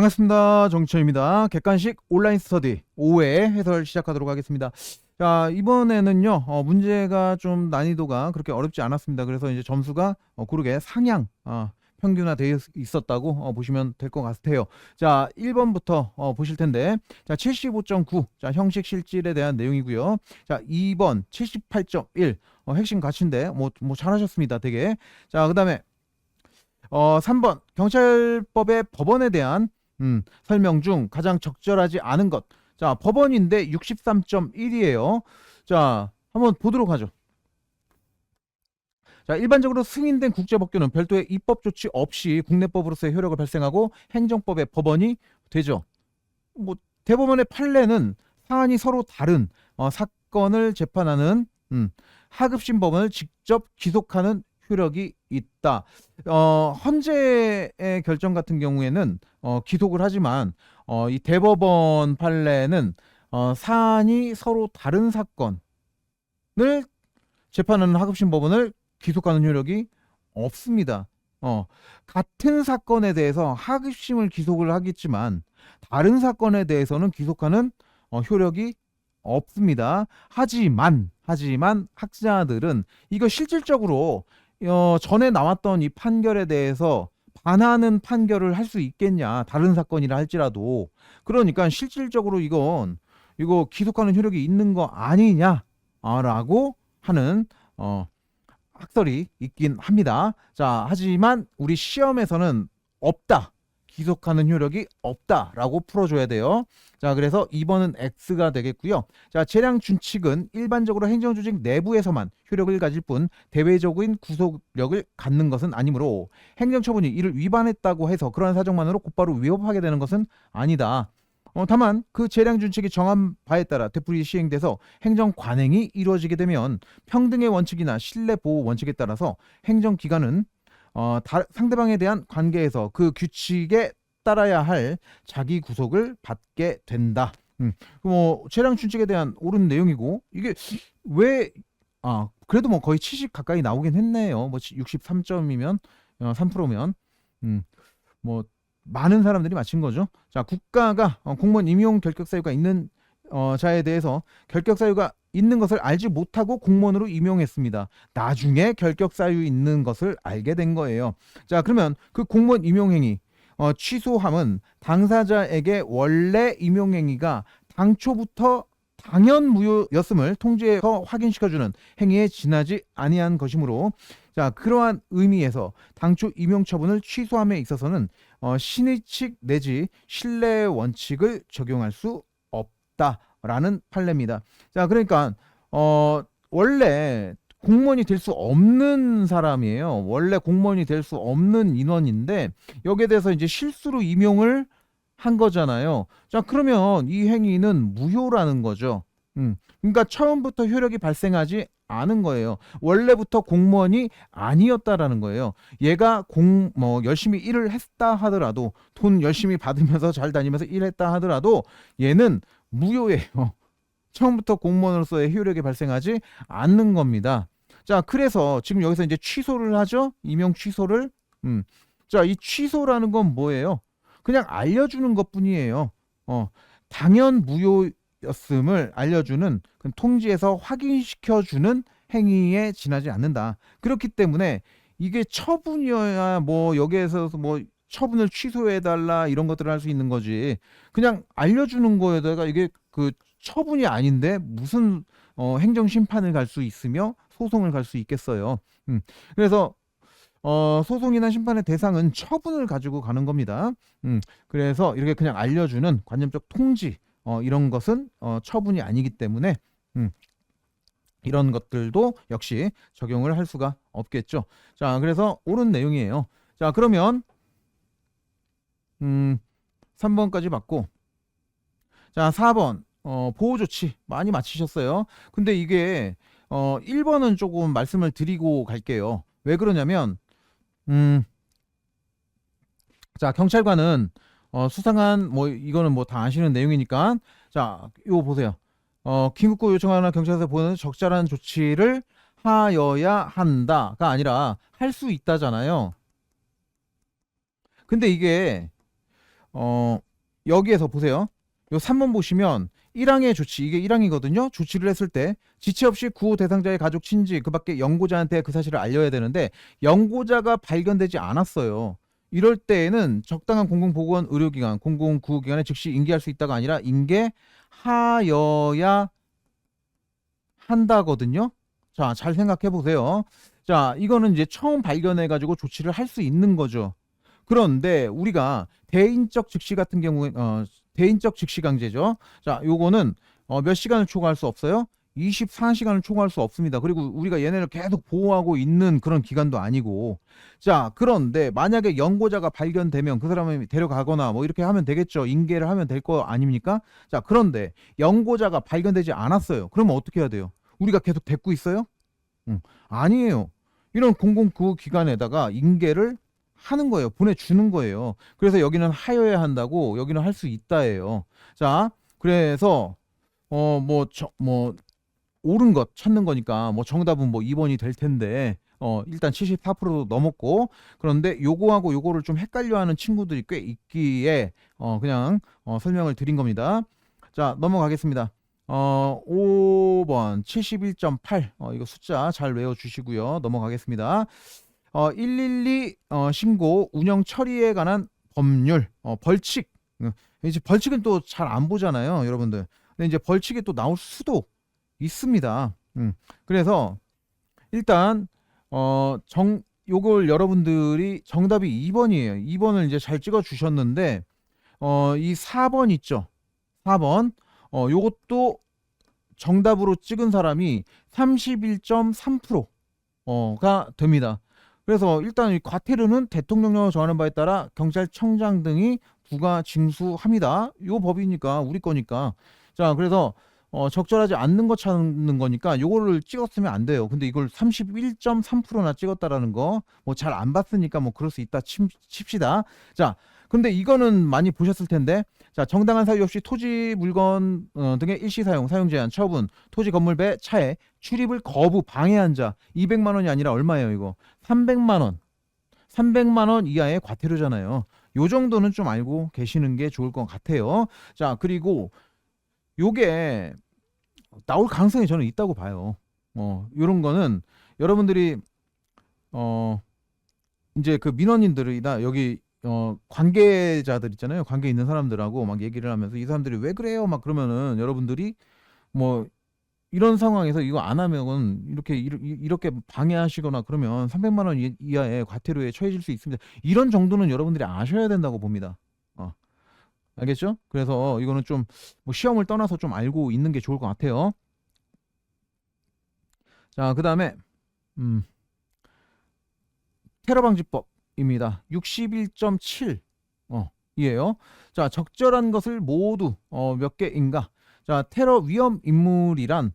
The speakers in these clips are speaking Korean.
반갑습니다. 정치천입니다. 객관식 온라인 스터디 5회 해설 시작하도록 하겠습니다. 자, 이번에는요, 문제가 좀 난이도가 그렇게 어렵지 않았습니다. 그래서 이제 점수가 고르게 상향, 평균화되어 있었다고 보시면 될 것 같아요. 자, 1번부터 보실 텐데, 자, 75.9, 자, 형식 실질에 대한 내용이고요. 자, 2번 78.1, 핵심 가치인데, 뭐 잘하셨습니다. 되게. 자, 그 다음에 3번 경찰법의 법원에 대한 설명 중 가장 적절하지 않은 것. 자, 법원인데 63.1이에요. 자, 한번 보도록 하죠. 자, 일반적으로 승인된 국제법규는 별도의 입법 조치 없이 국내법으로서의 효력을 발생하고 행정법의 법원이 되죠. 뭐 대법원의 판례는 사안이 서로 다른 사건을 재판하는 하급심 법원을 직접 기속하는 효력이 있다. 헌재의 결정 같은 경우에는 기속을 하지만 이 대법원 판례는 사안이 서로 다른 사건을 재판하는 하급심 법원을 기속하는 효력이 없습니다. 같은 사건에 대해서 하급심을 기속을 하겠지만 다른 사건에 대해서는 기속하는 효력이 없습니다. 하지만 학자들은 이거 실질적으로 전에 나왔던 이 판결에 대해서 반하는 판결을 할 수 있겠냐, 다른 사건이라 할지라도. 그러니까 실질적으로 이거 기속하는 효력이 있는 거 아니냐라고 하는 학설이 있긴 합니다. 자, 하지만 우리 시험에서는 없다, 기속하는 효력이 없다라고 풀어줘야 돼요. 자, 그래서 2번은 X가 되겠고요. 자, 재량 준칙은 일반적으로 행정조직 내부에서만 효력을 가질 뿐 대외적인 구속력을 갖는 것은 아니므로 행정처분이 이를 위반했다고 해서 그러한 사정만으로 곧바로 위법하게 되는 것은 아니다. 다만 그 재량 준칙이 정한 바에 따라 되풀이 시행돼서 행정 관행이 이루어지게 되면 평등의 원칙이나 신뢰 보호 원칙에 따라서 행정기관은 상대방에 대한 관계에서 그 규칙에 따라야 할 자기 구속을 받게 된다. 뭐 재량 준칙에 대한 옳은 내용이고, 이게 왜 그래도 뭐 거의 70 가까이 나오긴 했네요. 뭐 63점이면 3%면 뭐 많은 사람들이 맞힌 거죠. 자, 국가가 공무원 임용 결격 사유가 있는 자에 대해서 결격 사유가 있는 것을 알지 못하고 공무원으로 임용했습니다. 나중에 결격 사유 있는 것을 알게 된 거예요. 자, 그러면 그 공무원 임용행위 취소함은 당사자에게 원래 임용행위가 당초부터 당연 무효였음을 통지해서 확인시켜주는 행위에 지나지 아니한 것이므로, 자, 그러한 의미에서 당초 임용 처분을 취소함에 있어서는 신의칙 내지 신뢰 원칙을 적용할 수 없다라는 판례입니다. 자, 그러니까 원래 공무원이 될 수 없는 사람이에요. 원래 공무원이 될 수 없는 인원인데 여기에 대해서 이제 실수로 임용을 한 거잖아요. 자, 그러면 이 행위는 무효라는 거죠. 그러니까 처음부터 효력이 발생하지 않은 거예요. 원래부터 공무원이 아니었다라는 거예요. 얘가 열심히 일을 했다 하더라도, 돈 열심히 받으면서 잘 다니면서 일했다 하더라도 얘는 무효예요. 처음부터 공무원으로서의 효력이 발생하지 않는 겁니다. 자, 그래서 지금 여기서 이제 취소를 하죠. 임용 취소를. 자, 이 취소라는 건 뭐예요? 그냥 알려주는 것뿐이에요. 당연 무효였음을 알려주는, 통지에서 확인시켜주는 행위에 지나지 않는다. 그렇기 때문에 이게 처분이어야 뭐 여기에서 뭐 처분을 취소해달라 이런 것들을 할 수 있는 거지. 그냥 알려주는 거에다가 이게 그 처분이 아닌데 무슨 행정심판을 갈 수 있으며 소송을 갈 수 있겠어요. 그래서 소송이나 심판의 대상은 처분을 가지고 가는 겁니다. 그래서 이렇게 그냥 알려주는 관념적 통지, 이런 것은 처분이 아니기 때문에 이런 것들도 역시 적용을 할 수가 없겠죠. 자, 그래서 옳은 내용이에요. 자, 그러면 3번까지 맞고, 자, 4번 보호조치 많이 맞히셨어요. 근데 이게 1번은 조금 말씀을 드리고 갈게요. 왜 그러냐면 자, 경찰관은 수상한 뭐 이거는 뭐 다 아시는 내용이니까, 자, 이거 보세요. 긴급구 요청하거나 경찰서에 보내는 적절한 조치를 하여야 한다가 아니라 할 수 있다잖아요. 근데 이게 어, 여기에서 보세요. 요 3번 보시면 1항의 조치, 이게 1항이거든요. 조치를 했을 때 지체 없이 구호 대상자의 가족, 친지, 그 밖에 연고자한테 그 사실을 알려야 되는데 연고자가 발견되지 않았어요. 이럴 때에는 적당한 공공보건 의료기관, 공공구호기관에 즉시 인계할 수 있다가 아니라 인계하여야 한다거든요. 자, 잘 생각해 보세요. 자, 이거는 이제 처음 발견해 가지고 조치를 할 수 있는 거죠. 그런데 우리가 대인적 즉시 같은 경우에 대인적 즉시 강제죠. 자, 요거는 몇 시간을 초과할 수 없어요? 24시간을 초과할 수 없습니다. 그리고 우리가 얘네를 계속 보호하고 있는 그런 기관도 아니고. 자, 그런데 만약에 연고자가 발견되면 그 사람을 데려가거나 뭐 이렇게 하면 되겠죠. 인계를 하면 될 거 아닙니까? 자, 그런데 연고자가 발견되지 않았어요. 그러면 어떻게 해야 돼요? 우리가 계속 데리고 있어요? 아니에요. 이런 공공구호기관에다가 인계를 하는 거예요. 보내주는 거예요. 그래서 여기는 하여야 한다고, 여기는 할 수 있다예요. 자, 그래서 뭐 옳은 것 찾는 거니까 뭐 정답은 뭐 2번이 될 텐데 일단 74% 넘었고, 그런데 요거하고 요거를 좀 헷갈려하는 친구들이 꽤 있기에 그냥 설명을 드린 겁니다. 자, 넘어가겠습니다. 5번 71.8 이거 숫자 잘 외워주시고요. 넘어가겠습니다. 112 신고 운영 처리에 관한 법률 벌칙. 이제 벌칙은 또 잘 안 보잖아요, 여러분들. 근데 이제 벌칙이 또 나올 수도 있습니다. 그래서 일단 요걸 여러분들이 정답이 2번이에요. 2번을 이제 잘 찍어 주셨는데 이 4번 있죠. 4번 요것도 정답으로 찍은 사람이 31.3%가 됩니다. 그래서 일단 이 과태료는 대통령령을 정하는 바에 따라 경찰청장 등이 부과 징수합니다. 요 법이니까 우리 거니까. 자, 그래서 적절하지 않는 거 찾는 거니까 요거를 찍었으면 안 돼요. 근데 이걸 31.3%나 찍었다라는 거 뭐 잘 안 봤으니까 뭐 그럴 수 있다 칩시다. 자, 근데 이거는 많이 보셨을 텐데, 자, 정당한 사유 없이 토지 물건 등의 일시 사용 제한, 처분, 토지 건물 배 차에 출입을 거부 방해한 자 200만 원이 아니라 얼마예요, 이거? 300만 원. 300만 원 이하의 과태료잖아요. 요 정도는 좀 알고 계시는 게 좋을 것 같아요. 자, 그리고 요게 나올 가능성이 저는 있다고 봐요. 요런 거는 여러분들이 어 이제 그 민원인들이나 여기 관계자들 있잖아요. 관계 있는 사람들하고 막 얘기를 하면서 이 사람들이 왜 그래요? 막 그러면은 여러분들이 뭐 이런 상황에서 이거 안 하면은 이렇게 방해하시거나 그러면 300만 원 이하의 과태료에 처해질 수 있습니다. 이런 정도는 여러분들이 아셔야 된다고 봅니다. 어, 알겠죠? 그래서 이거는 좀 뭐 시험을 떠나서 좀 알고 있는 게 좋을 것 같아요. 자, 그다음에 음, 테러 방지법입니다. 61.7 이에요. 자, 적절한 것을 모두 몇 개인가? 자, 테러 위험 인물이란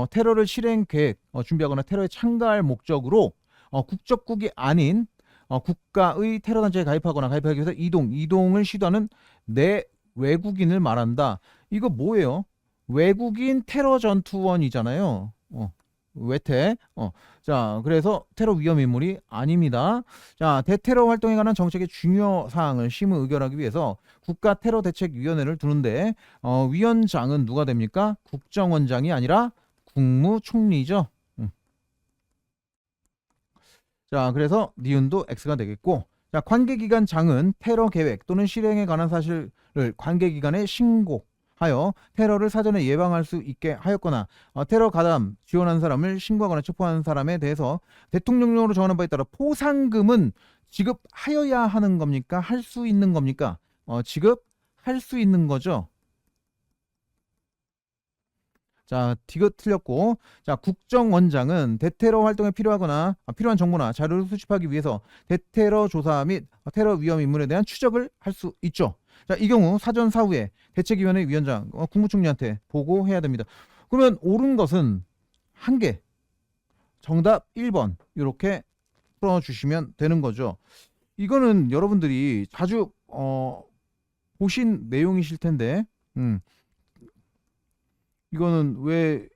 테러를 실행 계획 준비하거나 테러에 참가할 목적으로 국적국이 아닌 국가의 테러 단체에 가입하거나 가입하기 위해서 이동을 시도하는 내 외국인을 말한다. 이거 뭐예요? 외국인 테러 전투원이잖아요. 외태. 자, 그래서 테러 위험 인물이 아닙니다. 자, 대테러 활동에 관한 정책의 중요 사항을 심의 의결하기 위해서 국가 테러 대책 위원회를 두는데 위원장은 누가 됩니까? 국정원장이 아니라 국무총리죠. 자, 그래서 니은도 X가 되겠고, 자, 관계기관장은 테러 계획 또는 실행에 관한 사실을 관계기관에 신고하여 테러를 사전에 예방할 수 있게 하였거나 테러 가담 지원한 사람을 신고하거나 체포한 사람에 대해서 대통령령으로 정하는 바에 따라 포상금은 지급하여야 하는 겁니까? 할 수 있는 겁니까? 지급할 수 있는 거죠. 자, 디귿 틀렸고, 자, 국정원장은 대테러 활동에 필요한 정보나 자료를 수집하기 위해서 대테러 조사 및 테러 위험 인물에 대한 추적을 할 수 있죠. 자, 이 경우 사전 사후에 대책위원회 위원장 국무총리한테 보고해야 됩니다. 그러면 옳은 것은 한 개, 정답 1번 이렇게 풀어주시면 되는 거죠. 이거는 여러분들이 자주 보신 내용이실 텐데, 이거는 왜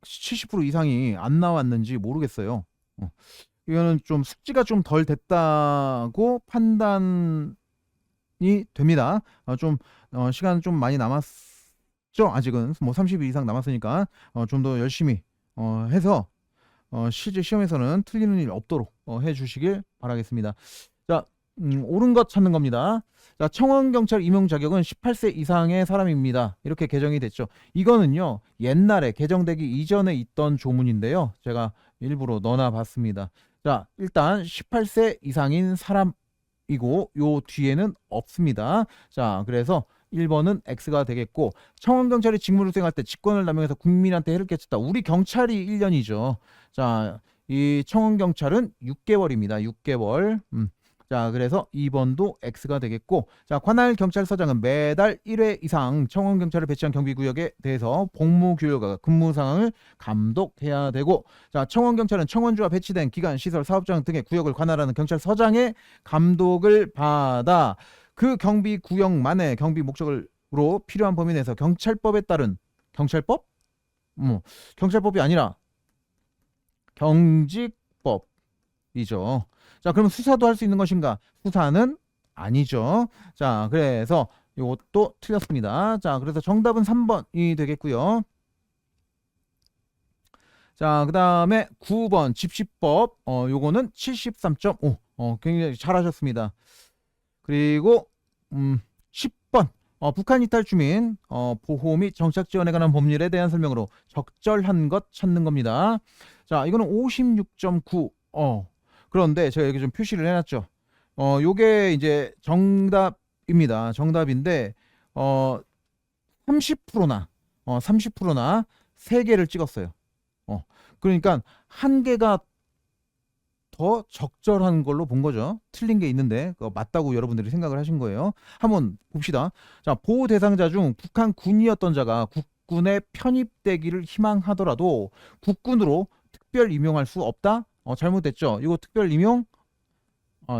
70% 이상이 안 나왔는지 모르겠어요. 이거는 좀 숙지가 좀 덜 됐다고 판단하는 됩니다. 시간 좀 많이 남았죠. 아직은 뭐 30일 이상 남았으니까 좀 더 열심히 해서 실제 시험에서는 틀리는 일 없도록 해주시길 바라겠습니다. 자, 옳은 것 찾는 겁니다. 자, 청원경찰 임용 자격은 18세 이상의 사람입니다. 이렇게 개정이 됐죠. 이거는요, 옛날에 개정되기 이전에 있던 조문인데요. 제가 일부러 넣어놔 봤습니다. 자, 일단 18세 이상인 사람이고, 요 뒤에는 없습니다. 자, 그래서 1번은 X가 되겠고, 청원경찰이 직무를 수행할 때 직권을 남용해서 국민한테 해를 끼쳤다. 우리 경찰이 1년이죠. 자, 이 청원경찰은 6개월입니다. 6개월. 자, 그래서 2번도 X가 되겠고, 자, 관할 경찰서장은 매달 1회 이상 청원경찰을 배치한 경비구역에 대해서 복무규율과 근무 상황을 감독해야 되고, 자, 청원경찰은 청원주와 배치된 기관, 시설, 사업장 등의 구역을 관할하는 경찰서장의 감독을 받아 그 경비구역만의 경비 목적으로 필요한 범위 내에서 경찰법에 따른 경찰법? 경찰법이 아니라 경직법이죠. 자, 그럼 수사도 할 수 있는 것인가? 수사는 아니죠. 자, 그래서 이것도 틀렸습니다. 자, 그래서 정답은 3번이 되겠고요. 자, 그 다음에 9번 집시법. 요거는 73.5. 굉장히 잘하셨습니다. 그리고 10번 북한 이탈 주민 보호 및 정착 지원에 관한 법률에 대한 설명으로 적절한 것 찾는 겁니다. 자, 이거는 56.9. 그런데 제가 여기 좀 표시를 해놨죠. 요게 이제 정답입니다. 정답인데 30%나 30%나 3개를 찍었어요. 그러니까 한 개가 더 적절한 걸로 본 거죠. 틀린 게 있는데 맞다고 여러분들이 생각을 하신 거예요. 한번 봅시다. 자, 보호 대상자 중 북한 군이었던 자가 국군에 편입되기를 희망하더라도 국군으로 특별 임용할 수 없다? 잘못됐죠. 이거 특별 임용?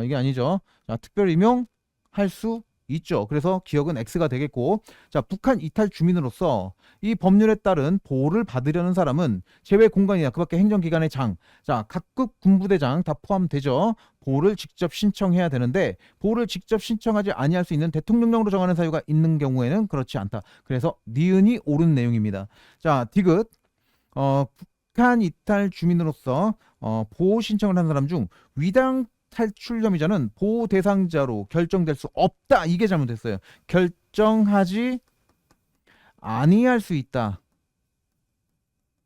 이게 아니죠. 자, 특별 임용 할 수 있죠. 그래서 기억은 X가 되겠고, 자, 북한 이탈 주민으로서 이 법률에 따른 보호를 받으려는 사람은 제외 공간이나 그 밖에 행정기관의 장, 자, 각급 군부대장 다 포함되죠. 보호를 직접 신청해야 되는데 보호를 직접 신청하지 아니할 수 있는 대통령령으로 정하는 사유가 있는 경우에는 그렇지 않다. 그래서 니은이 옳은 내용입니다. 자, 디귿 북한 이탈 주민으로서 보호 신청을 한 사람 중 위당 탈출 혐의자는 보호 대상자로 결정될 수 없다. 이게 잘못됐어요. 결정하지 아니할 수 있다.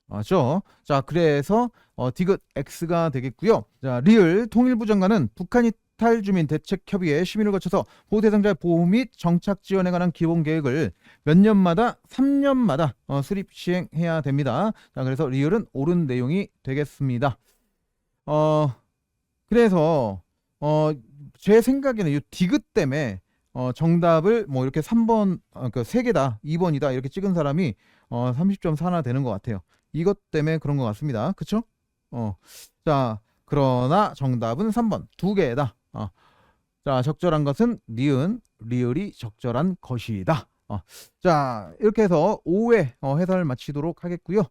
맞죠? 자, 그래서 디귿 X가 되겠고요. 자, 리을 통일부 장관은 북한 이탈 주민 대책 협의회 심의를 거쳐서 보호 대상자의 보호 및 정착 지원에 관한 기본 계획을 몇 년마다 3년마다 수립 시행해야 됩니다. 자, 그래서 리을은 옳은 내용이 되겠습니다. 그래서 제 생각에는 이 디귿 때문에 정답을 뭐 이렇게 3번 그 3개다 2번이다 이렇게 찍은 사람이 30.4나 되는 것 같아요. 이것 때문에 그런 것 같습니다. 그쵸? 자, 그러나 정답은 3번 2개다. 자, 적절한 것은 니은 리을이 적절한 것이다. 자, 이렇게 해서 5회 해설 마치도록 하겠고요.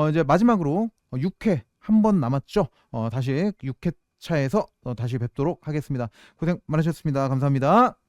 이제 마지막으로 6회 한 번 남았죠. 다시 6회 차에서 다시 뵙도록 하겠습니다. 고생 많으셨습니다. 감사합니다.